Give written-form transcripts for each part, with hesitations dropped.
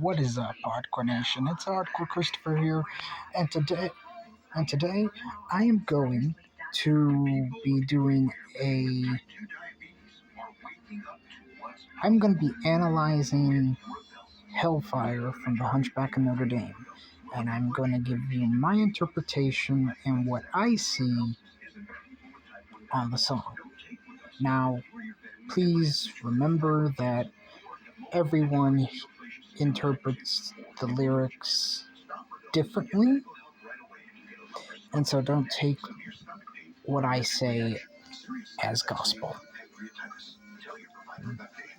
What is up, Hardcore Nation? It's Hardcore Christopher here, and today I am going to be doing I'm going to be analyzing Hellfire from The Hunchback of Notre Dame, and I'm going to give you my interpretation and what I see on the song. Now, please remember that everyone interprets the lyrics differently, and so don't take what I say as gospel.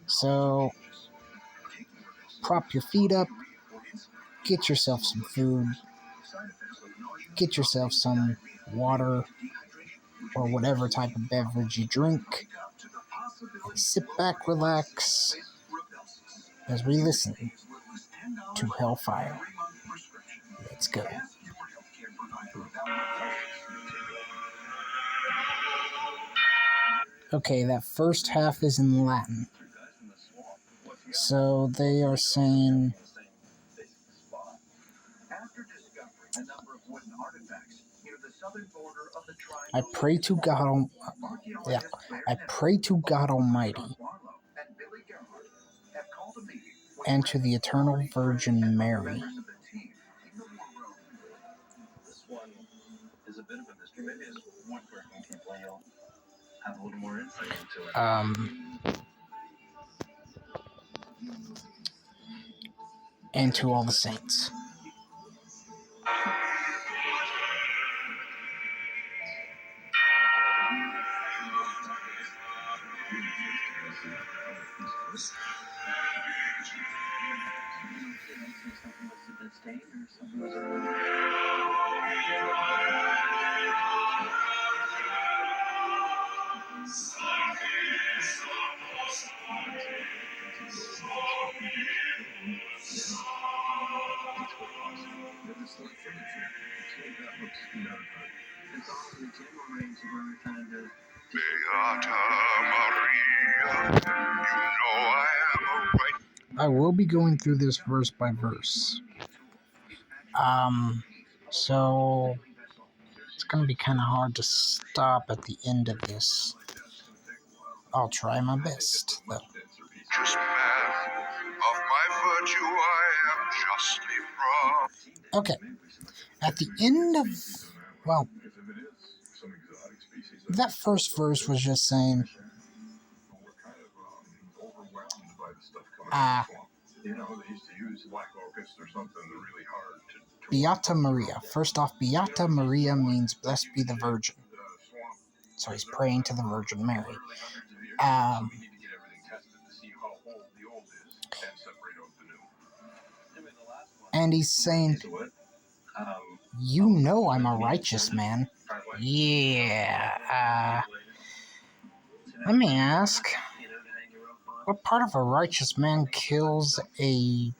So prop your feet up, get yourself some food, get yourself some water or whatever type of beverage you drink, and sit back, relax as we listen to Hellfire. Let's go. Okay, that first half is in Latin. So they are saying, I pray to God Almighty and to the Eternal Virgin Mary. And to all the saints. I will be going through this verse by verse. So it's going to be kind of hard to stop at the end of this. I'll try my best, though. Okay. At the end of, well, that first verse was just saying, Beata Maria. First off, Beata Maria means blessed be the Virgin. So he's praying to the Virgin Mary. And he's saying, you know I'm a righteous man. Yeah. Let me ask, what part of a righteous man kills a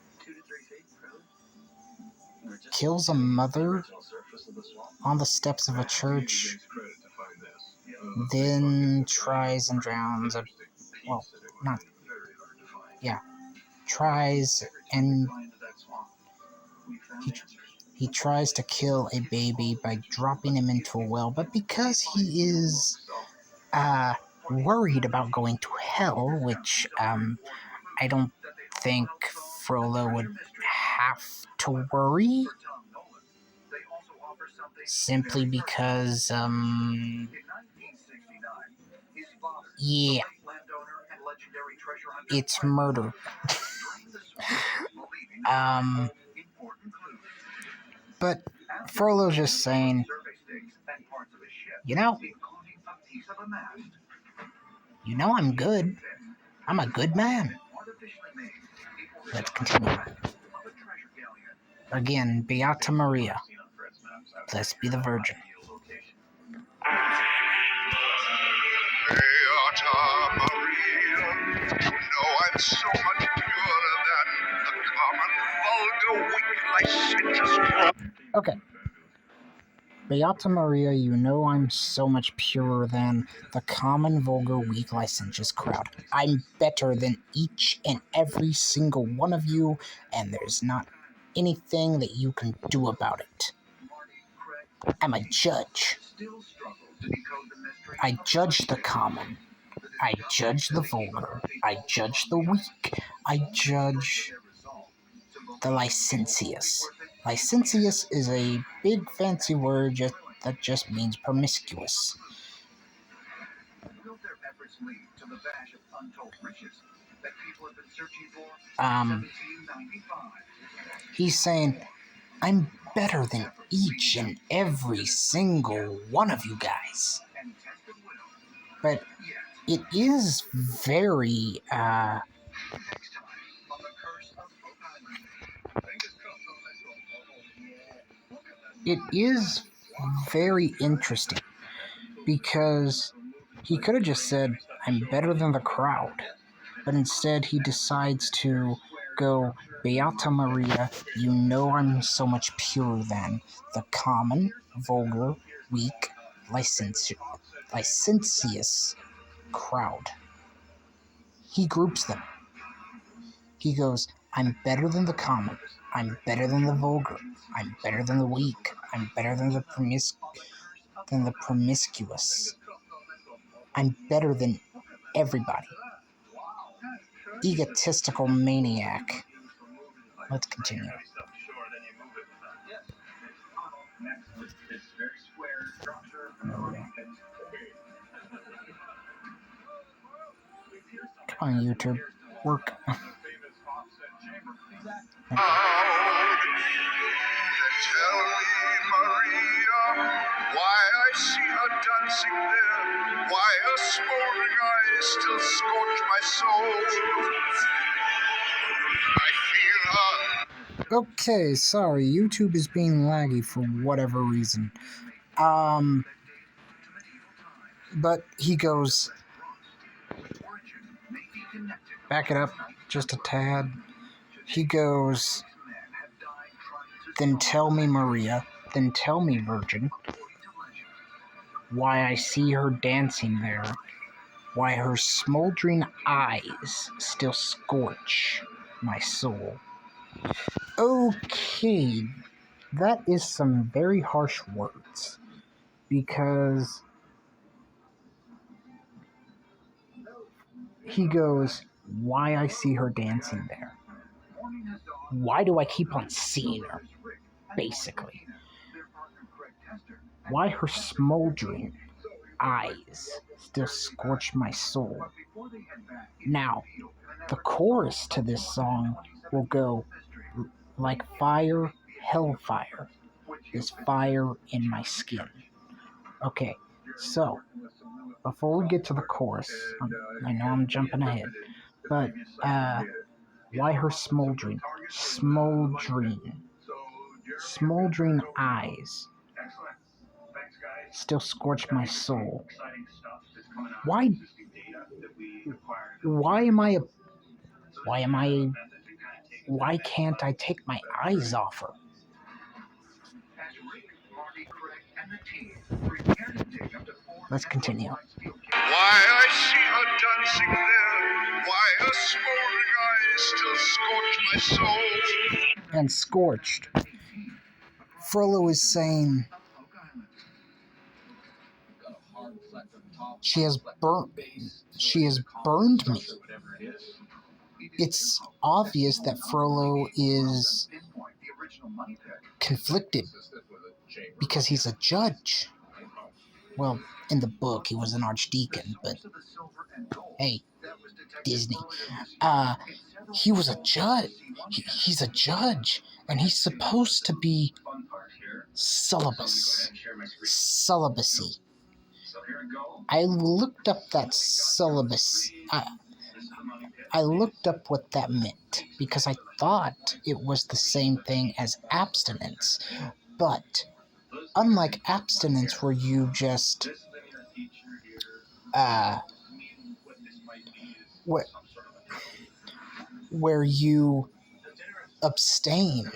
mother on the steps of a church, then tries and drowns he tries to kill a baby by dropping him into a well, but because he is worried about going to hell, which I don't think Frollo would have to worry, simply because it's murder. But Frollo's just saying, you know I'm good. I'm a good man. Let's continue. Again, Beata Maria. Blessed be the Virgin. Beata Maria, you know I'm so much purer than the common, vulgar, weak, licentious. Okay. Beata Maria, you know I'm so much purer than the common, vulgar, weak, licentious crowd. I'm better than each and every single one of you, and there's not anything that you can do about it. I'm a judge. I judge the common. I judge the vulgar. I judge the weak. I judge the licentious. Licentious is a big fancy word that just means promiscuous. He's saying, I'm better than each and every single one of you guys. But it is very, it is very interesting because he could have just said, I'm better than the crowd. But instead he decides to go, Beata Maria, you know I'm so much purer than the common, vulgar, weak, licentious crowd. He groups them. He goes, I'm better than the common. I'm better than the vulgar. I'm better than the weak. I'm better than the promiscuous. I'm better than everybody. Egotistical maniac. Let's continue. Come on, YouTube. Work. Okay. Tell me, Maria, why I see her dancing there, why her smoldering eyes still scorch my soul. I feel her. Okay, sorry, YouTube is being laggy for whatever reason. But he goes, back it up just a tad. He goes, then tell me, Maria, then tell me, Virgin, why I see her dancing there, why her smoldering eyes still scorch my soul. Okay, that is some very harsh words, because he goes, why I see her dancing there. Why do I keep on seeing her, basically? Why her smoldering eyes still scorch my soul. Now, the chorus to this song will go, like fire, hellfire, is fire in my skin. Okay, so, before we get to the chorus, I know I'm jumping ahead, but, why her smoldering? Smoldering eyes still scorch my soul. Why can't I take my eyes off her? Let's continue. Why I see her dancing there, why her smoldering eyes still scorch my soul. And scorched. Frollo is saying, she has burned me. It's obvious that Frollo is conflicted because he's a judge. Well, in the book, he was an archdeacon, but hey, Disney. He was a judge. He's a judge, and he's supposed to be celibacy. I looked up that celibacy. I looked up what that meant because I thought it was the same thing as abstinence, but unlike abstinence where you just where you abstain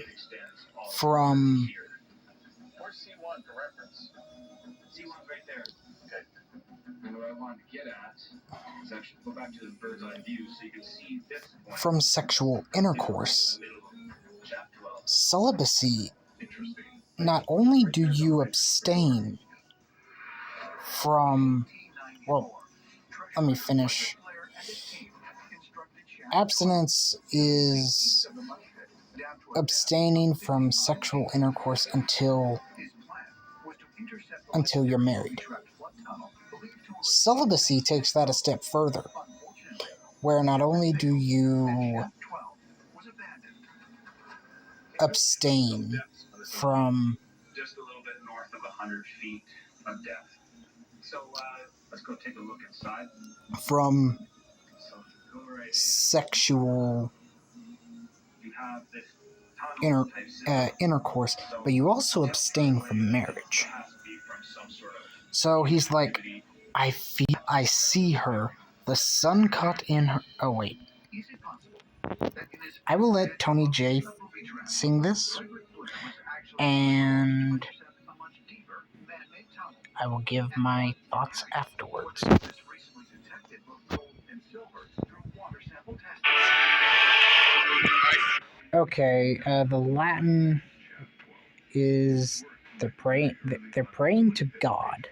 from from sexual intercourse. Celibacy, not only do you abstain from, well, let me finish. Abstinence is abstaining from sexual intercourse until you're married. Celibacy takes that a step further, where not only do you abstain from just a little bit north of 100 feet of depth. So let's go take a look inside. From sexual intercourse, but you also abstain from marriage. So he's like, I see her, the sun caught in her. Oh wait, I will let Tony J sing this, and I will give my thoughts afterwards. Okay, the Latin is they're praying to God,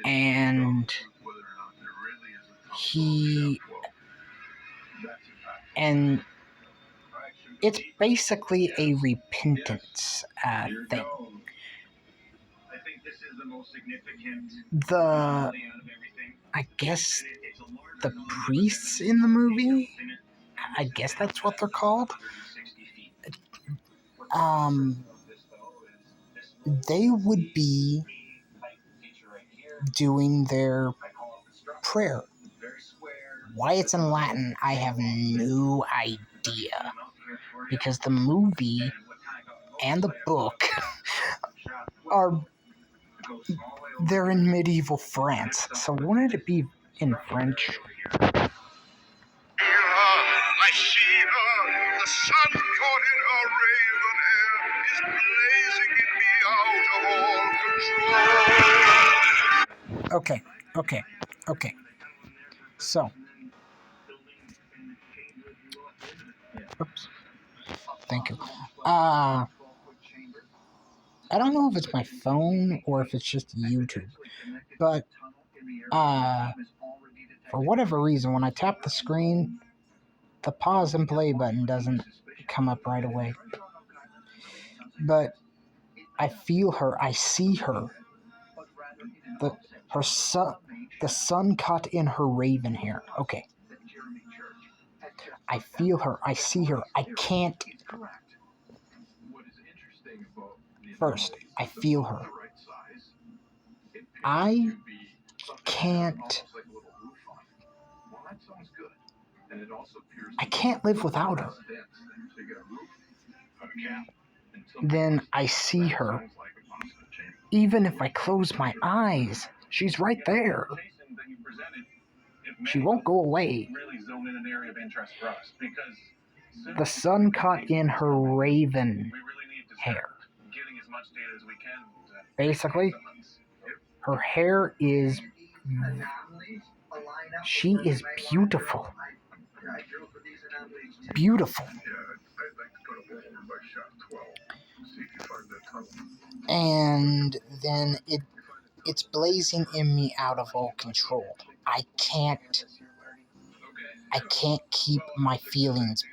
and it's basically a repentance thing. I guess the priests in the movie, I guess that's what they're called. They would be doing their prayer. Why it's in Latin, I have no idea. Because the movie and the book they're in medieval France. So wouldn't it be in French? I see her, the sun caught in her raven hair is blazing in me out of all control. Okay. So, oops. Thank you. I don't know if it's my phone or if it's just YouTube, but for whatever reason, when I tap the screen, the pause and play button doesn't come up right away. But I feel her, I see her. The sun caught in her raven hair. Okay. I feel her, I see her. I can't. First, I feel her. I can't live without her. Then I see her. Even if I close my eyes, she's right there. She won't go away. The sun caught in her raven hair. Basically, her hair is... She is beautiful. Beautiful. And then it's blazing in me out of all control. I can't keep my feelings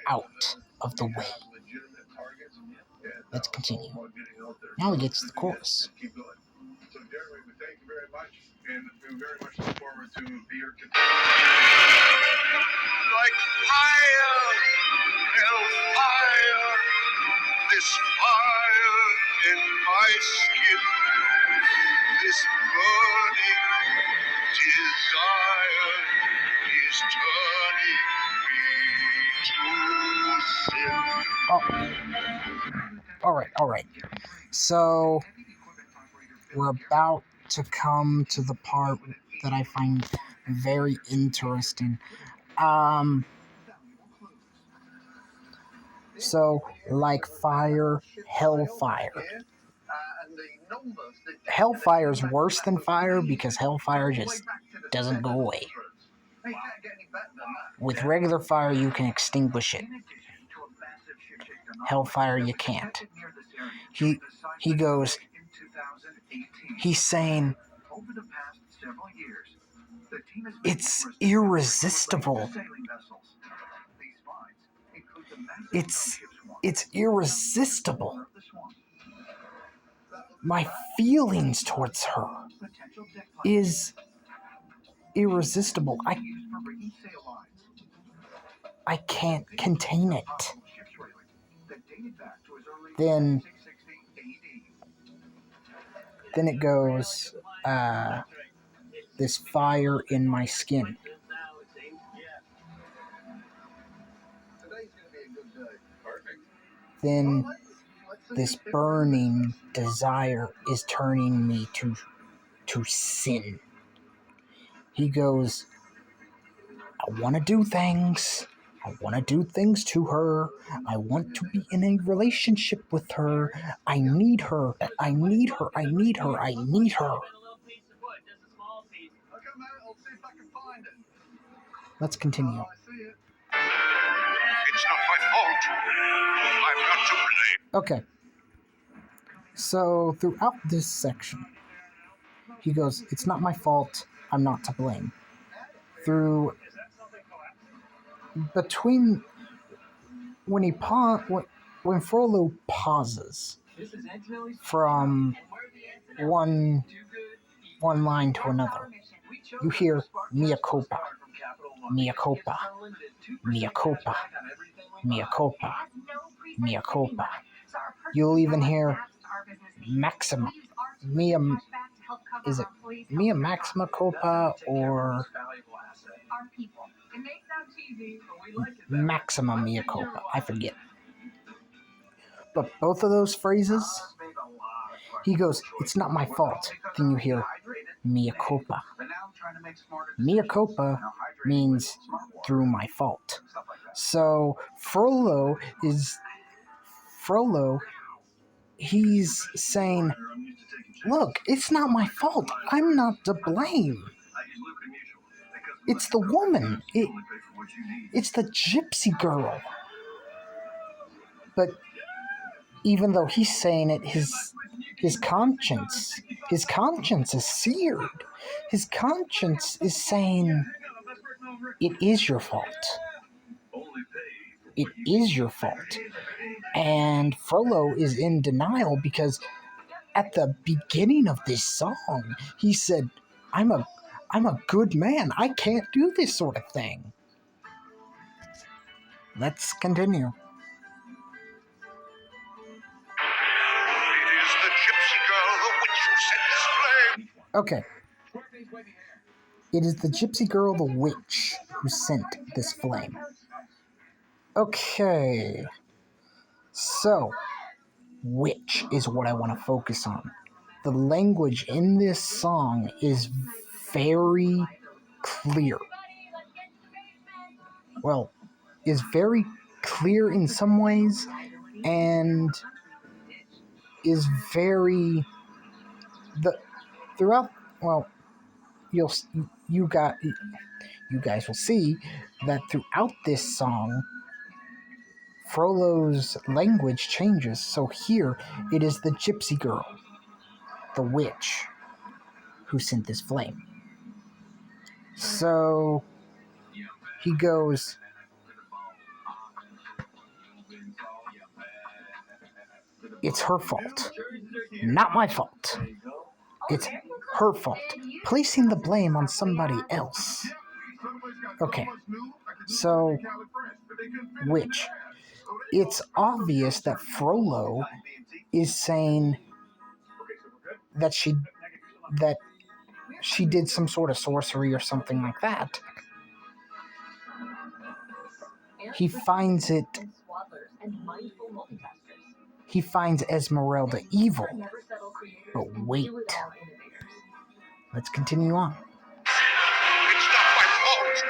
out of the way. Let's continue. Now we get to the chorus. So Jeremy, we thank you very much, and we very much look forward to your like fire, hellfire, this fire in my skin, this burning desire is turning me to sin. All right. So we're about to come to the part that I find very interesting. So, like fire, hellfire. hellfire's worse than fire because hellfire just doesn't go away. With regular fire, you can extinguish it. Hellfire, you can't. He goes, he's saying, it's irresistible. It's irresistible. My feelings towards her is irresistible. I can't contain it. Then it goes, this fire in my skin. Then this burning desire is turning me to sin. He goes, I want to do things. I want to do things to her. I want to be in a relationship with her. I need her. I need her. I need her. I need her. Let's continue. It's not my fault. I'm not to blame. Okay. So throughout this section, he goes, it's not my fault. I'm not to blame. Between when Frollo pauses from one line to another, you hear mea culpa, mea culpa, mea culpa, mea culpa, mea culpa. You'll even hear Maxima, is it Mia Maxima culpa or Maxima mea culpa? I forget. But both of those phrases, he goes, it's not my fault. Then you hear mea culpa. Mea culpa means through my fault. So Frollo, he's saying, look, it's not my fault. I'm not to blame. It's the woman. It's the gypsy girl. But even though he's saying it, his conscience is seared. His conscience is saying, it is your fault. It is your fault. And Frollo is in denial because at the beginning of this song, he said, I'm a good man. I can't do this sort of thing. Let's continue. It is the gypsy girl, the witch who set this flame. Okay. It is the gypsy girl, the witch, who sent this flame. Okay. So, witch is what I want to focus on. The language in this song is very clear. Well, is very clear in some ways and is very throughout. Well, you guys will see that throughout this song, Frollo's language changes. So here it is the gypsy girl, the witch, who sent this flame. So he goes, it's her fault, not my fault. It's her fault. Placing the blame on somebody else. Okay, so witch. It's obvious that Frollo is saying that she did some sort of sorcery or something like that. He finds Esmeralda evil. But wait. Let's continue on. It's not my fault.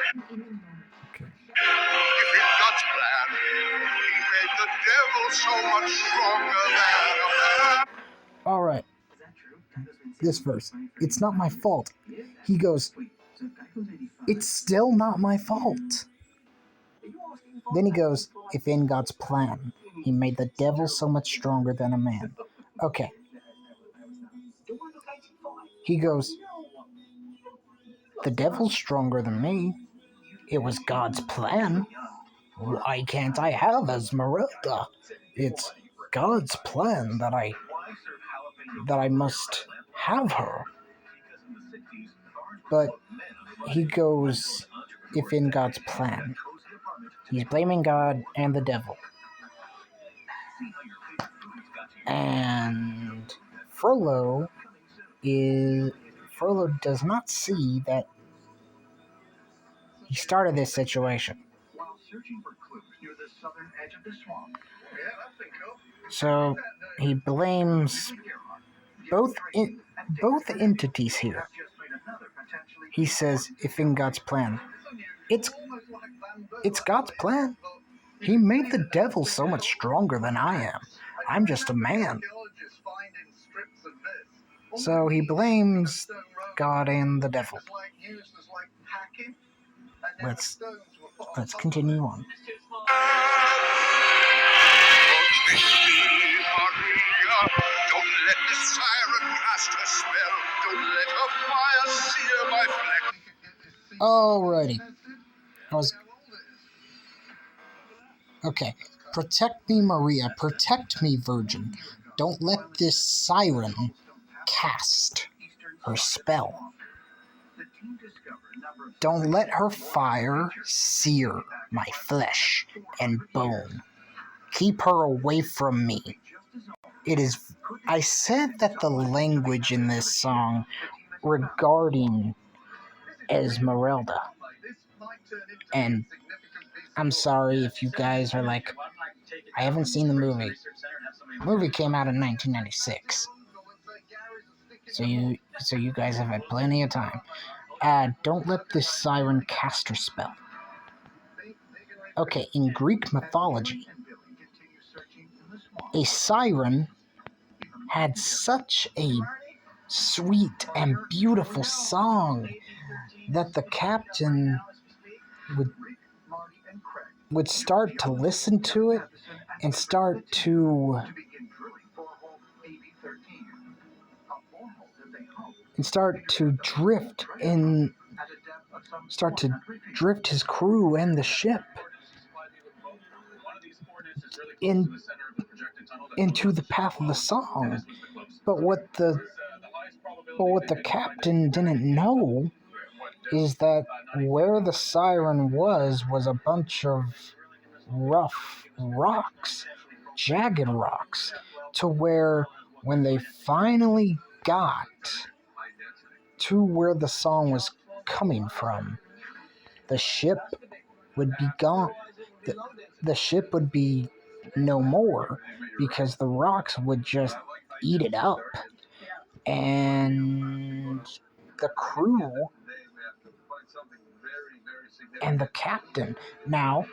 Okay. If in God's plan, he made the devil so much stronger than a man. Alright. this verse. It's not my fault. He goes, it's still not my fault. Then he goes, if in God's plan, he made the devil so much stronger than a man. Okay. He goes, the devil's stronger than me. It was God's plan. Why can't I have Esmeralda? It's God's plan that I must have her. But he goes, if in God's plan. He's blaming God and the devil. And Frollo does not see that he started this situation. So he blames both entities here. He says, if in God's plan. It's God's plan. He made the devil so much stronger than I am. I'm just a man. So he blames God and the devil. Let's continue on. Don't let the siren cast her spell. Don't let her fire sear my flesh. Alrighty. Okay. Protect me, Maria. Protect me, Virgin. Don't let this siren cast her spell. Don't let her fire sear my flesh and bone. Keep her away from me. I said that the language in this song regarding Esmeralda, and I'm sorry if you guys are like, I haven't seen the movie. The movie came out in 1996. So you guys have had plenty of time. Don't let this siren cast her spell. Okay, in Greek mythology, a siren had such a sweet and beautiful song that the captain would start to listen to it and start to drift his crew and the ship into the path of the song. But what the captain didn't know is that where the siren was a bunch of rough rocks, jagged rocks, to where when they finally got to where the song was coming from, the ship would be gone. The ship would be no more because the rocks would just eat it up. And the crew and the captain. Now,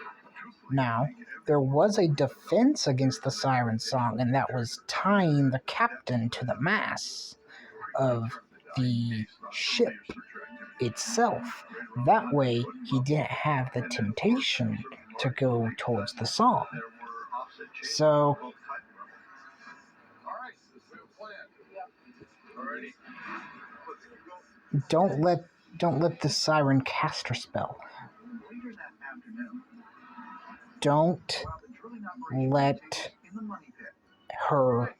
there was a defense against the siren song, and that was tying the captain to the mast of the ship itself. That way, he didn't have the temptation to go towards the song. So, don't let the siren cast her spell. Don't let her.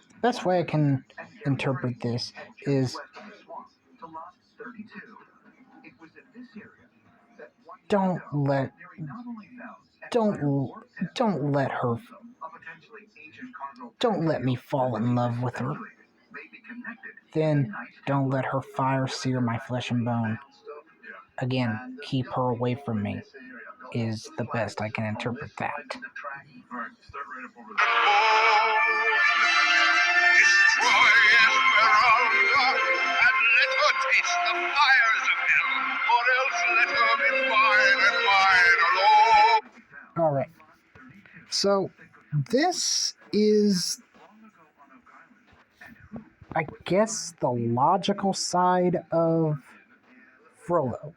The best way I can interpret this is don't let me fall in love with her. Then don't let her fire sear my flesh and bone. Again, keep her away from me is the best I can interpret that. Destroy Esmeralda and let her taste the fires of hell, or else let her be mine and mine alone. Alright. So, this is I guess, the logical side of Frollo.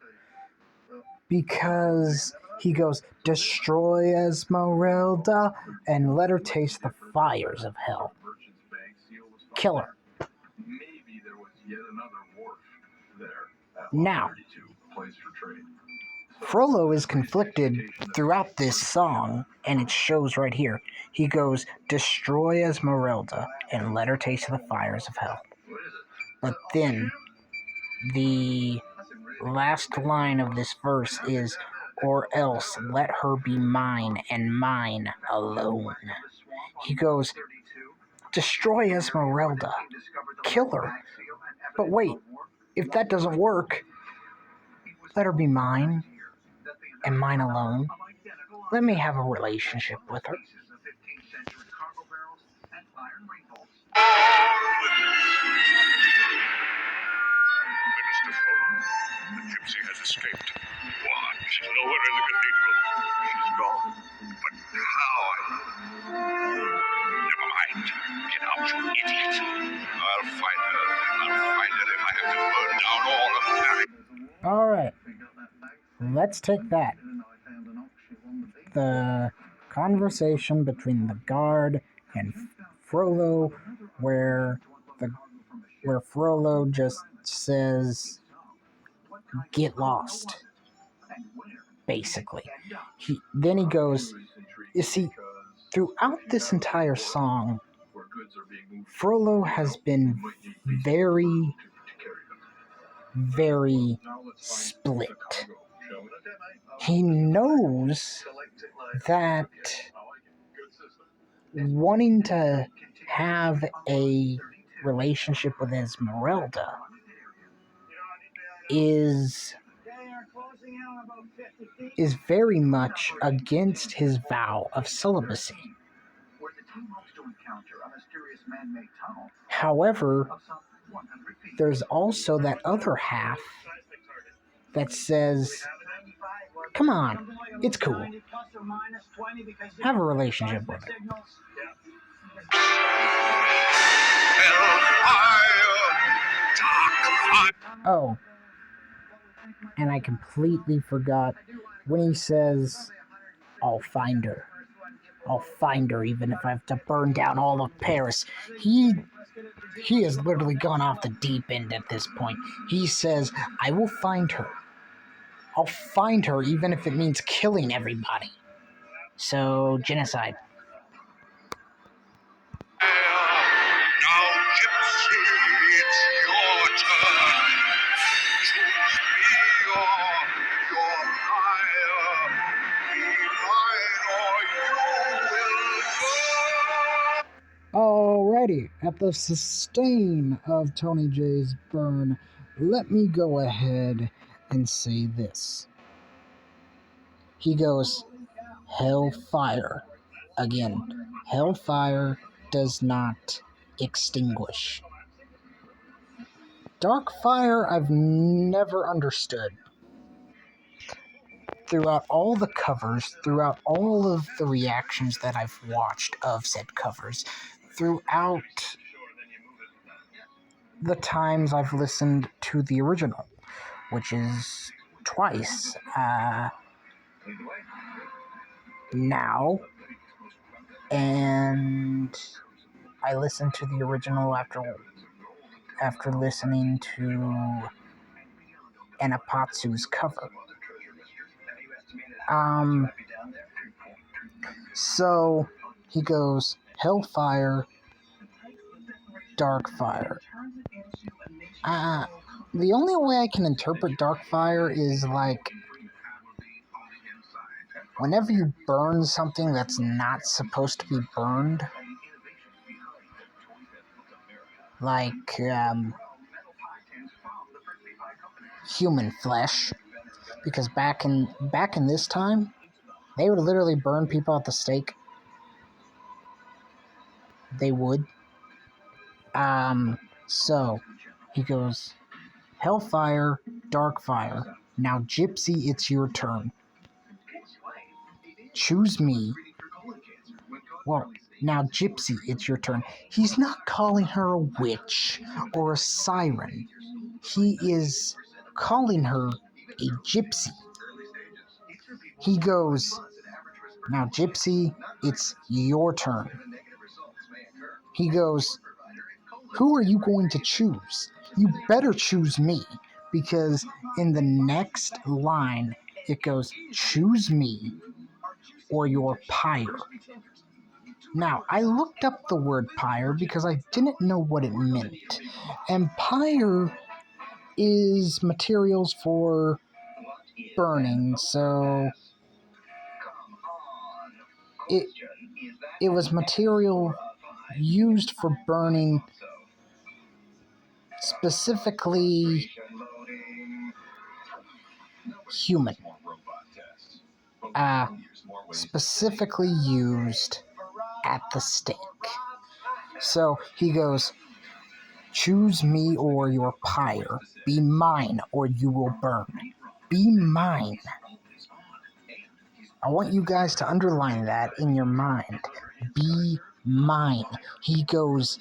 Because he goes, destroy Esmeralda and let her taste the fires of hell. Kill her. Now, Frollo is conflicted throughout this song, and it shows right here. He goes, destroy Esmeralda and let her taste the fires of hell. But then, the last line of this verse is, or else let her be mine and mine alone. He goes, destroy Esmeralda, kill her. But wait, if that doesn't work, let her be mine and mine alone. Let me have a relationship with her. Minister Frollo, the gypsy has escaped. What? Nowhere in the cathedral. She's gone. But how? Never mind. Get out, you idiot. I'll find her. I'll find her if I have to burn down all of Paris. Alright. Let's take that. The conversation between the guard and Frollo, where Frollo just says, get lost, basically. Then he goes, you see, throughout this entire song, Frollo has been very, very split. He knows that wanting to have a relationship with Esmeralda is very much against his vow of celibacy. However, there's also that other half that says, come on, it's cool. Have a relationship with it. Oh, and I completely forgot when he says, I'll find her. I'll find her even if I have to burn down all of Paris. He has literally gone off the deep end at this point. He says, I will find her. I'll find her even if it means killing everybody. So, genocide. Now, Gypsy, it's your turn. Choose me your fire. Be mine or you will go. Alrighty, at the sustain of Tony J's burn, let me go ahead and say this. He goes, hellfire. Again, hellfire does not extinguish. Dark fire I've never understood. Throughout all the covers, throughout all of the reactions that I've watched of said covers, throughout the times I've listened to the original, which is twice now, and I listened to the original after listening to Anapatsu's cover. So he goes, hellfire, dark fire. The only way I can interpret dark fire is like whenever you burn something that's not supposed to be burned, like human flesh, because back in this time, they would literally burn people at the stake. They would. So he goes, hellfire, dark fire. Now, Gypsy, it's your turn. Choose me. Well, Now, Gypsy, it's your turn. He's not calling her a witch or a siren. He is calling her a gypsy. He goes, now, Gypsy, it's your turn. He goes, who are you going to choose? You better choose me, because in the next line, it goes, choose me or your pyre. Now, I looked up the word pyre because I didn't know what it meant. And pyre is materials for burning, so it was material used for burning, specifically human. Specifically used at the stake. So he goes, choose me or your pyre. Be mine or you will burn. Be mine. I want you guys to underline that in your mind. Be mine. He goes,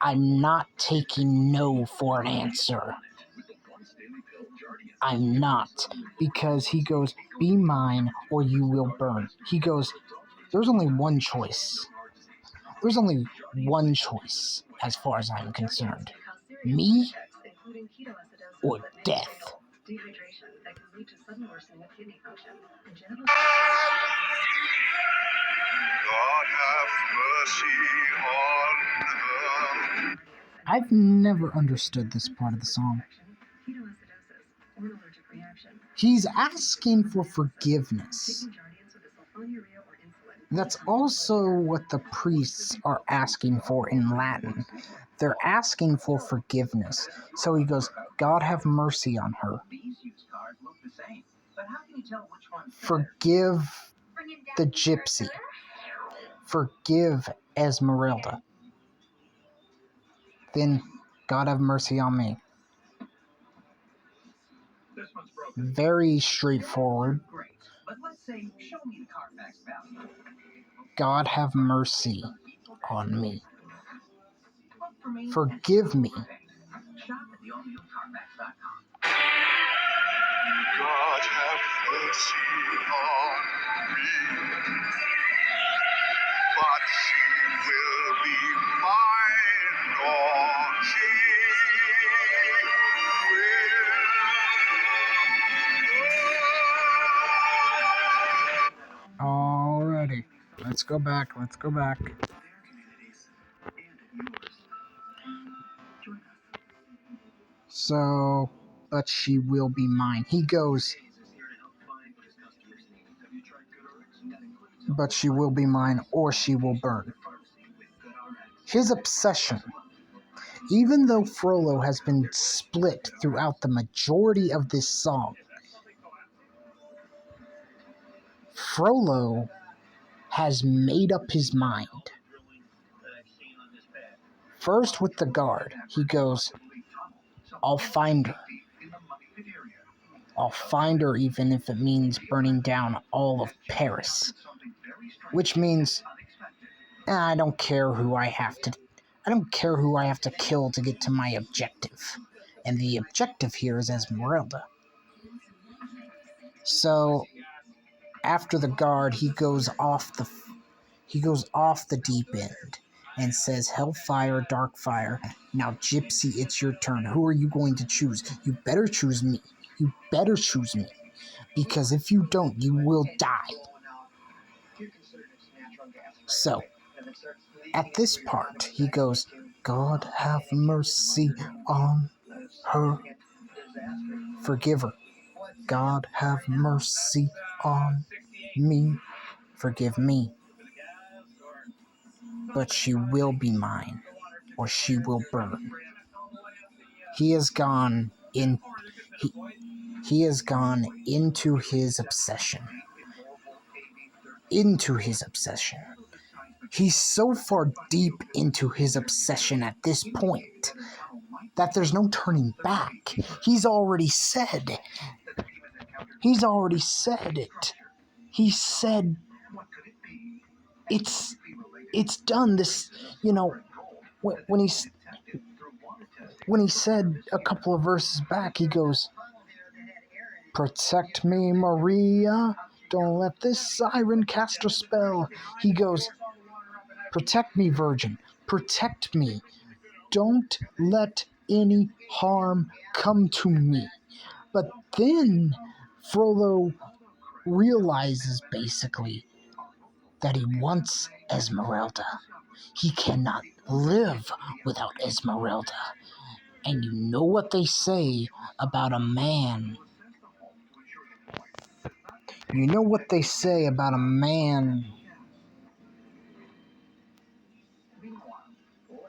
I'm not taking no for an answer. I'm not. Because he goes, be mine or you will burn. He goes, there's only one choice. There's only one choice as far as I'm concerned. Me or death. God have mercy on her. I've never understood this part of the song. He's asking for forgiveness. That's also what the priests are asking for in Latin. They're asking for forgiveness. So he goes, God have mercy on her. Forgive the gypsy. Forgive Esmeralda. Then God have mercy on me. Very straightforward. God have mercy on me. Forgive me. God have mercy on me. But she will be mine, or she will. Alrighty. Let's go back. So, but she will be mine. He goes, but she will be mine or she will burn. His obsession, even though Frollo has been split throughout the majority of this song, Frollo has made up his mind. First with the guard, he goes, I'll find her. I'll find her even if it means burning down all of Paris. Which means, I don't care who I have to kill to get to my objective. And the objective here is Esmeralda. So, after the guard, he goes off the deep end and says, hellfire, dark fire. Now, Gypsy, it's your turn. Who are you going to choose? You better choose me. You better choose me. Because if you don't, you will die. So, at this part, he goes, God have mercy on her. Forgive her. God have mercy on me. Forgive me. But she will be mine, or she will burn. He has gone into his obsession. He's so far deep into his obsession at this point that there's no turning back. He's already said it. He said it's done. This, you know, when he said a couple of verses back, he goes, "Protect me, Maria. Don't let this siren cast a spell." He goes, "Protect me, Virgin. Protect me. Don't let any harm come to me." But then Frollo realizes basically that he wants Esmeralda. He cannot live without Esmeralda. And you know what they say about a man. You know what they say about a man.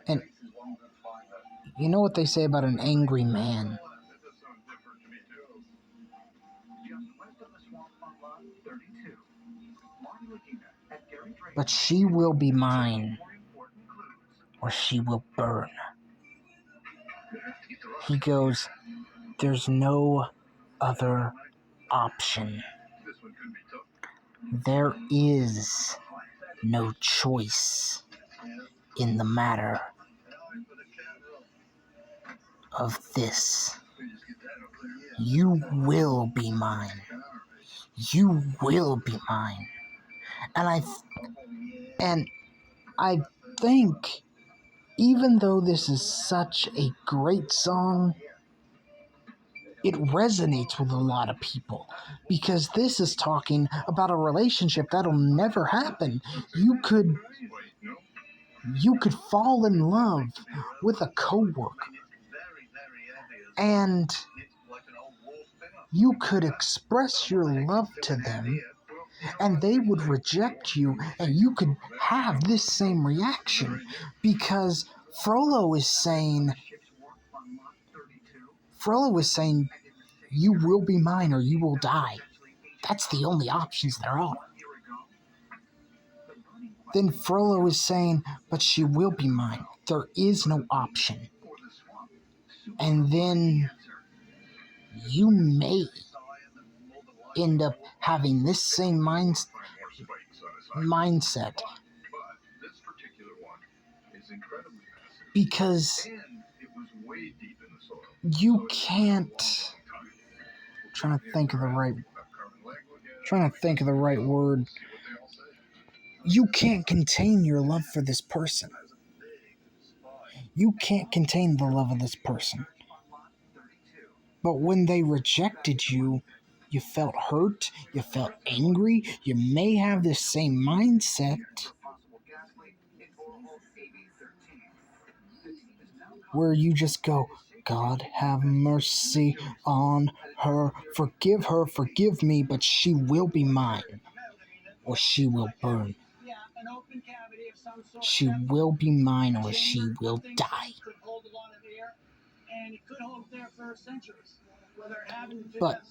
And you know what they say about an angry man. But she will be mine, or she will burn. He goes, "There's no other option. There is no choice in the matter of this. You will be mine. You will be mine." And I think, even though this is such a great song, it resonates with a lot of people, because this is talking about a relationship that'll never happen. You could fall in love with a coworker, and you could express your love to them, and they would reject you, and you could have this same reaction, because Frollo is saying, "You will be mine or you will die. That's the only options there are." Then Frollo is saying, "But she will be mine. There is no option." And then you may end up having this same mindset, because you can't. Trying to think of the right word. You can't contain your love for this person. You can't contain the love of this person. But when they rejected you, you felt hurt, you felt angry, you may have this same mindset where you just go, "God have mercy on her, forgive me, but she will be mine, or she will burn. She will be mine, or she will die." But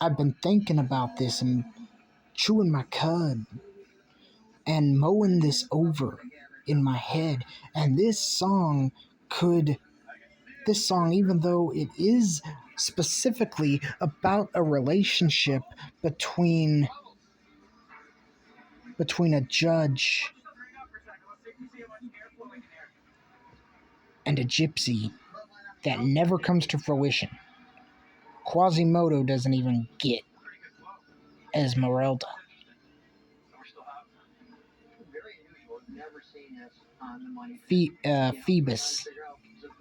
I've been thinking about this and chewing my cud and mowing this over in my head, and this song, even though it is specifically about a relationship between a judge and a gypsy that never comes to fruition. Quasimodo doesn't even get Esmeralda. Phoebus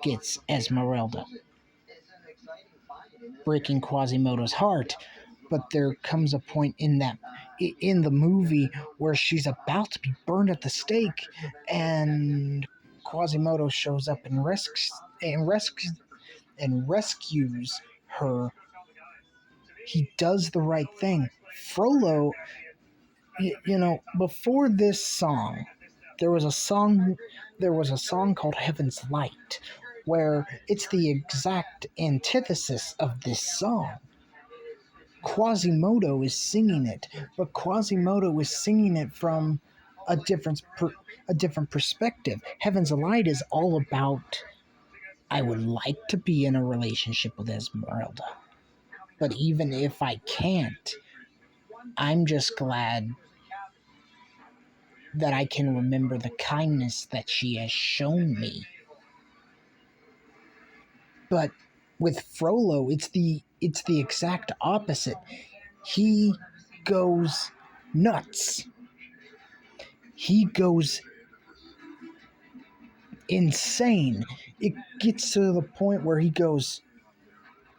gets Esmeralda, breaking Quasimodo's heart. But there comes a point in the movie where she's about to be burned at the stake, and Quasimodo shows up and rescues her. He does the right thing. Frollo, before this song, there was a song called Heaven's Light, where it's the exact antithesis of this song. Quasimodo is singing it, but Quasimodo is singing it from a different perspective. Heaven's Light is all about, "I would like to be in a relationship with Esmeralda, but even if I can't, I'm just glad that I can remember the kindness that she has shown me. But with Frollo, it's the exact opposite. He goes nuts. He goes insane. It gets to the point where he goes,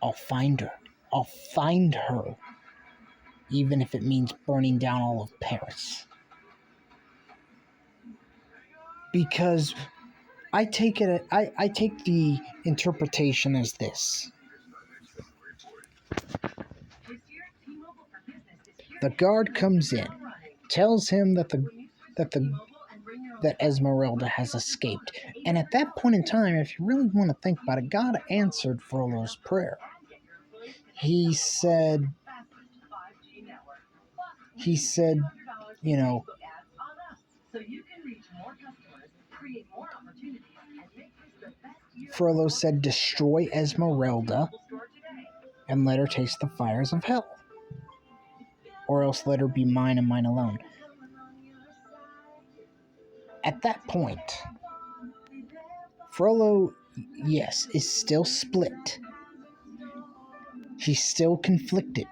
I'll find her. I'll find her. Even if it means burning down all of Paris. Because I take the interpretation as this. The guard comes in, tells him that Esmeralda has escaped. And at that point in time, if you really want to think about it, God answered Frollo's prayer. He said, you know, Frollo said, destroy Esmeralda and let her taste the fires of hell. Or else let her be mine and mine alone. At that point, Frollo, yes, is still split. He's still conflicted.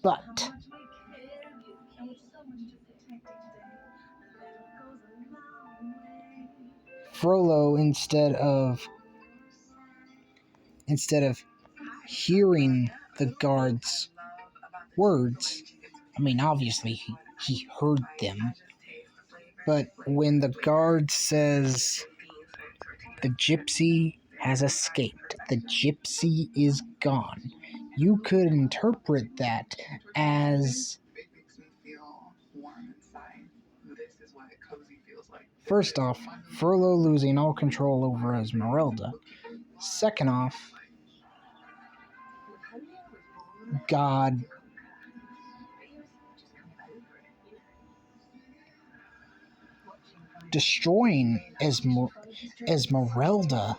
But Frollo, instead of hearing the guard's words, I mean, obviously he heard them, but when the guard says the gypsy has escaped, the gypsy is gone, you could interpret that as, first off, Frollo losing all control over Esmeralda. Second off, God destroying Esmeralda,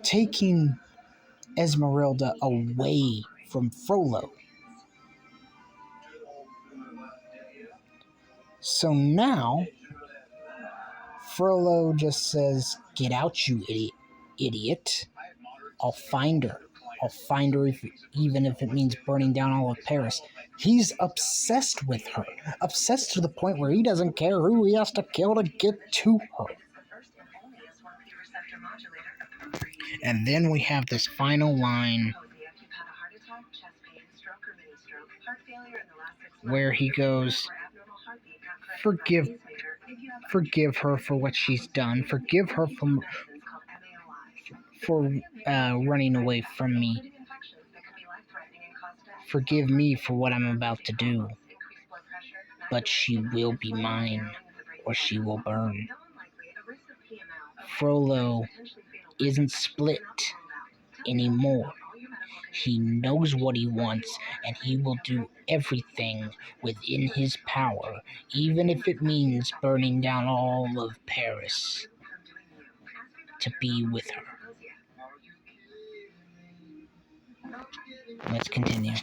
taking Esmeralda away from Frollo. So now, Frollo just says, get out, you idiot. I'll find her. I'll find her even if it means burning down all of Paris. He's obsessed with her. Obsessed to the point where he doesn't care who he has to kill to get to her. And then we have this final line where he goes, forgive her for what she's done. Forgive her for running away from me. Forgive me for what I'm about to do. But she will be mine, or she will burn. Frollo isn't split anymore. He knows what he wants, and he will do everything within his power, even if it means burning down all of Paris, to be with her. Let's continue.